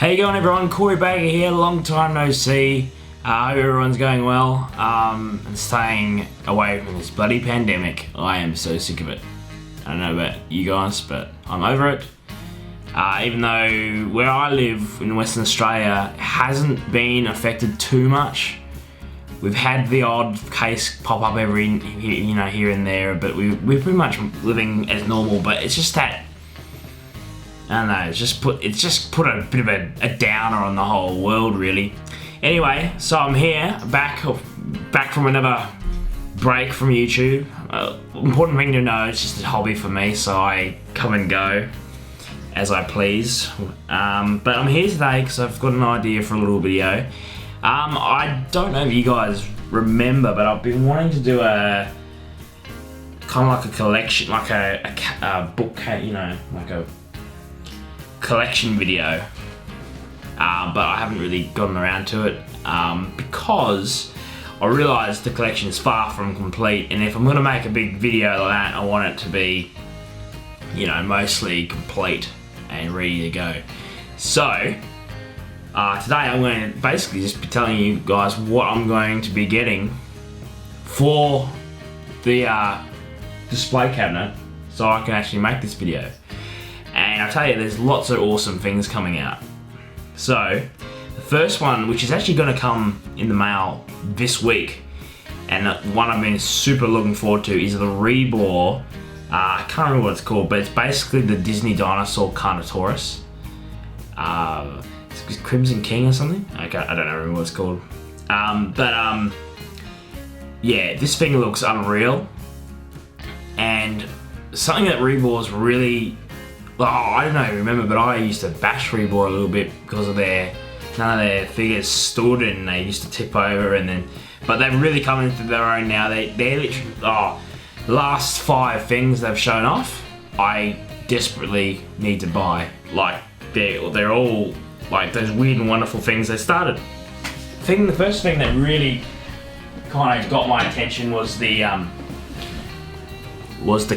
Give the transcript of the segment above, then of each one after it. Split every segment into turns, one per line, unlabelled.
How you going, everyone? Corey Baker here, long time no see. I hope everyone's going well and staying away from this bloody pandemic. I am so sick of it. I don't know about you guys, but I'm over it. Even though where I live in Western Australia hasn't been affected too much. We've had the odd case pop up here and there, but we're pretty much living as normal. But it's just that, I don't know, it's just put a bit of a downer on the whole world, really. Anyway, so I'm here, back from another break from YouTube. Important thing to know, it's just a hobby for me, so I come and go as I please. But I'm here today because I've got an idea for a little video. I don't know if you guys remember, but I've been wanting to do a kind of like a collection, like a book, like a collection video. But I haven't really gotten around to it because I realised the collection is far from complete, and if I'm going to make a big video like that, I want it to be, mostly complete and ready to go. So today I'm going to basically just be telling you guys what I'm going to be getting for the display cabinet so I can actually make this video. And I tell you, there's lots of awesome things coming out. So the first one, which is actually going to come in the mail this week, and one I've been super looking forward to, is the Rebor. I can't remember what it's called, but it's basically the Disney Dinosaur Collectables. It's Crimson King or something? I don't remember what it's called. Yeah, this thing looks unreal. And something that Rebor's really, I don't know, remember, but I used to bash Rebor a little bit because of none of their figures stood and they used to tip over, but they've really come into their own now. They're literally, the last 5 things they've shown off, I desperately need to buy. Like, they're all like those weird and wonderful things they started. The first thing that really kind of got my attention was the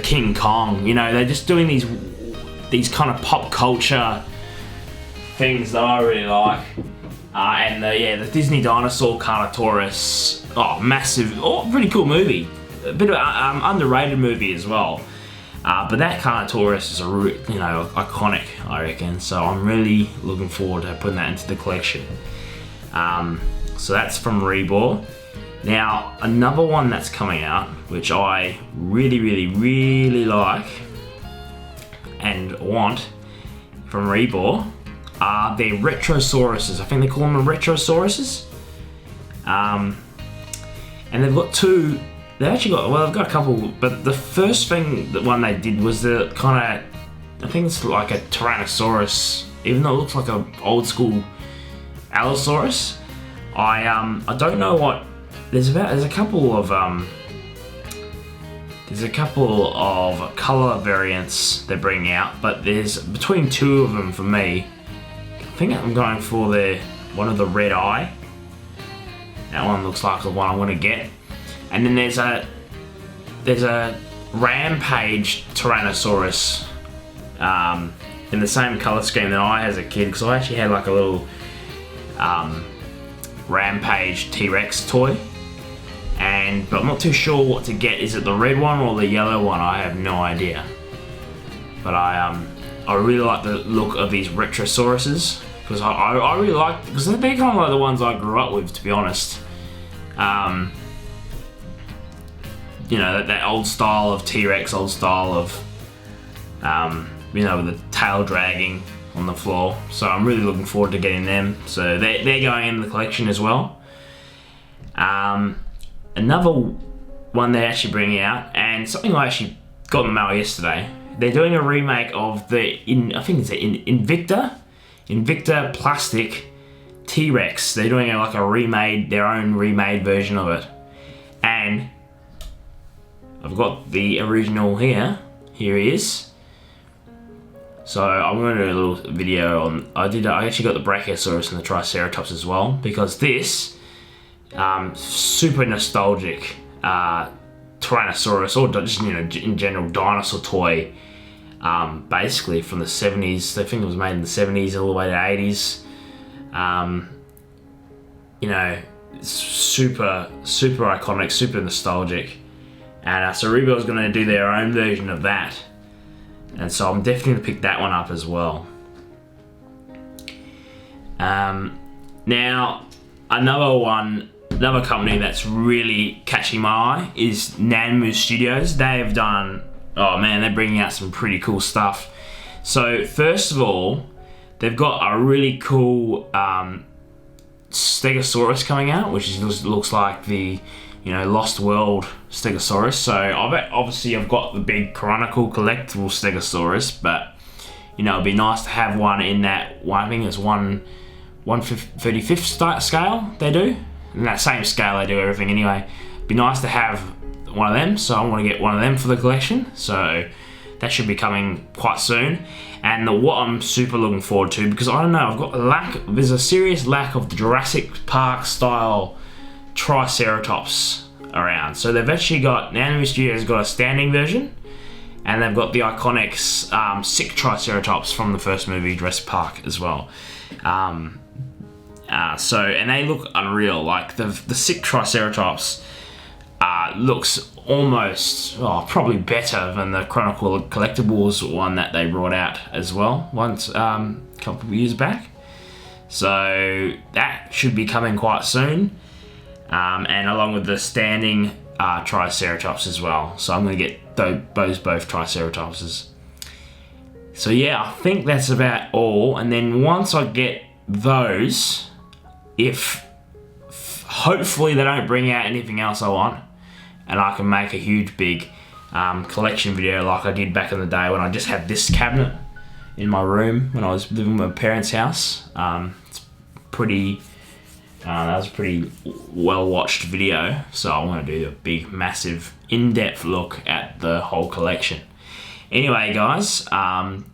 King Kong. They're just doing these kind of pop culture things that I really like. And the Disney Dinosaur Collectables, massive, pretty cool movie. A bit of underrated movie as well. But that Collectables is iconic, I reckon. So I'm really looking forward to putting that into the collection. So that's from Rebor. Now, another one that's coming out, which I really, really, really like and want from Rebor, are the Retrosauruses. I think they call them the Retrosauruses. And they've got two. They've got a couple, but the first one they did was the kind of, I think it's like a Tyrannosaurus, even though it looks like an old school Allosaurus. I don't know what, there's a couple of color variants they're bringing out, but there's between 2 of them for me. I think I'm going for one of the red eye. That one looks like the one I want to get. And then there's a Rampage Tyrannosaurus in the same color scheme that I had as a kid, because I actually had like a little Rampage T-Rex toy. But I'm not too sure what to get. Is it the red one or the yellow one? I have no idea. But I really like the look of these Retrosauruses, because I really like, because they're kind of like the ones I grew up with, to be honest. That old style of T-Rex, old style of, with the tail dragging on the floor. So I'm really looking forward to getting them. So they're going in the collection as well. Another one they're actually bringing out, and something I actually got in the mail yesterday. They're doing a remake of I think it's Invicta plastic T-Rex. They're doing their own remade version of it. And I've got the original here. Here he is. So I'm going to do a little video on. I actually got the Brachiosaurus and the Triceratops as well, because this super nostalgic Tyrannosaurus, or just in general dinosaur toy, basically from the 70s. I think it was made in the 70s all the way to 80s. You know, it's super iconic, super nostalgic. And so Rebor is going to do their own version of that. And so I'm definitely going to pick that one up as well. Now, another company that's really catching my eye is Nanmu Studios. They have done, oh man, they're bringing out some pretty cool stuff. So first of all, they've got a really cool Stegosaurus coming out, which looks like the Lost World Stegosaurus. So I've got the big Chronicle Collectible Stegosaurus, but it'd be nice to have one in that one. I think it's 1/35th scale they do. In that same scale they do everything anyway. It'd be nice to have one of them, so I want to get one of them for the collection. So that should be coming quite soon. And what I'm super looking forward to, because I don't know, there's a serious lack of the Jurassic Park style Triceratops around. So they've actually got, Nanmu Studios got a standing version, and they've got the iconic sick Triceratops from the first movie, Jurassic Park, as well. And they look unreal. Like the sick Triceratops looks almost, probably better than the Chronicle Collectibles one that they brought out as well once a couple of years back. So that should be coming quite soon. And along with the standing Triceratops as well. So I'm going to get both Triceratopses. So yeah, I think that's about all. And then once I get those, if hopefully they don't bring out anything else I want, and I can make a huge big collection video like I did back in the day when I just had this cabinet in my room when I was living in my parents' house. It's pretty. That was a pretty well watched video, so I want to do a big, massive, in-depth look at the whole collection. Anyway, guys, comment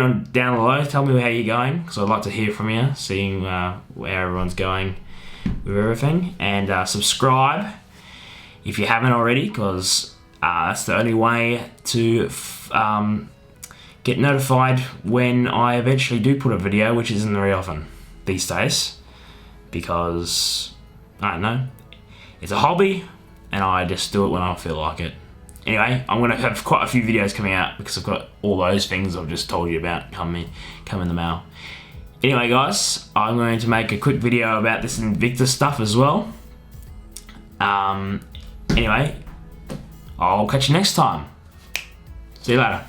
on down below. Tell me how you're going, because I'd like to hear from you, seeing where everyone's going with everything. And subscribe if you haven't already, because that's the only way to get notified when I eventually do put a video, which isn't very often these days. Because, I don't know, it's a hobby and I just do it when I feel like it. Anyway, I'm going to have quite a few videos coming out because I've got all those things I've just told you about come in the mail. Anyway, guys, I'm going to make a quick video about this Invicta stuff as well. Anyway, I'll catch you next time. See you later.